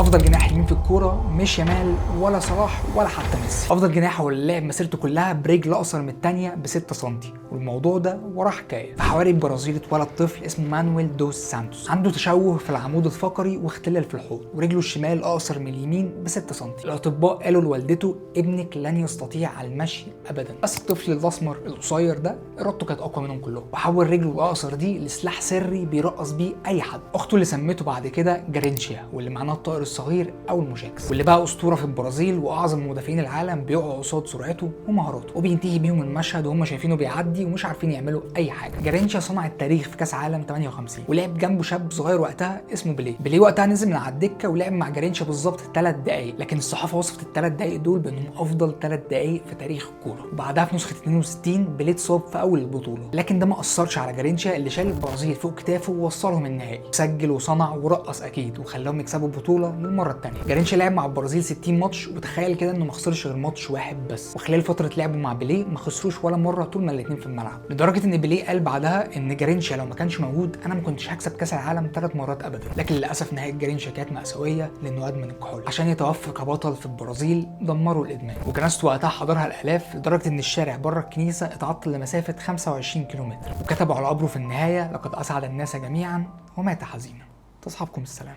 افضل جناح يمين في الكوره مش يامال ولا صلاح ولا حتى ميسي. افضل جناح هو اللي لعب مسيرته كلها برجل اقصر من الثانيه ب 6 سم، والموضوع ده وراه حكايه. في حواري البرازيل اتولد طفل اسمه مانويل دوس سانتوس، عنده تشوه في العمود الفقري واختلال في الحوض، ورجله الشمال اقصر من اليمين ب 6 سم. الاطباء قالوا لوالدته ابنك لن يستطيع المشي ابدا، بس الطفل الاسمر القصير ده ارادته كانت اقوى منهم كلهم، وحول رجله الاقصر دي لسلاح سري بيرقص بيه اي حد. اخته اللي سمته بعد كده جارينشيا، واللي معناه الطائر الصغير او المشاكس، واللي بقى اسطوره في البرازيل واعظم مدافعين العالم بيقعوا قصاد سرعته ومهاراته، وبينتهي بيهم المشهد وهم شايفينه بيعدي ومش عارفين يعملوا اي حاجه. جارينشيا صنع التاريخ في كاس عالم 58، ولعب جنبه شاب صغير وقتها اسمه بيليه وقتها نزل من على الدكه ولعب مع جارينشيا بالظبط 3 دقائق، لكن الصحافه وصفت ال3 دقائق دول بانهم افضل 3 دقائق في تاريخ الكوره. وبعدها في نسخه 62 بيليه اتصاب في اول البطوله، لكن ده ما اثرش على جارينشيا اللي شال البرازيل فوق كتافه ووصلهم النهائي، سجل وصنع ورقص اكيد وخلاهم يكسبوا البطوله للمره الثانيه. جارينشيا لعب مع البرازيل 60 ماتش، وتخيل كده انه ما خسرش غير ماتش واحد بس، وخلال فتره لعبه مع بيليه ما خسروش ولا مره طول ما الاثنين في الملعب، لدرجه ان بيليه قال بعدها ان جارينشيا لو ما كانش موجود انا ما كنتش هكسب كاس العالم 3 مرات ابدا. لكن للاسف نهايه جارينشيا كانت مأساويه لانه ادمن الكحول. عشان يتوفى كبطل في البرازيل دمروا الادمان، وجنازته وقتها حضرها الالاف، لدرجه ان الشارع بره الكنيسه اتعطل لمسافه 25 كيلومتر، وكتبوا على قبره في النهايه: لقد اسعد الناس جميعا ومات حزينا. تصحبكم السلام.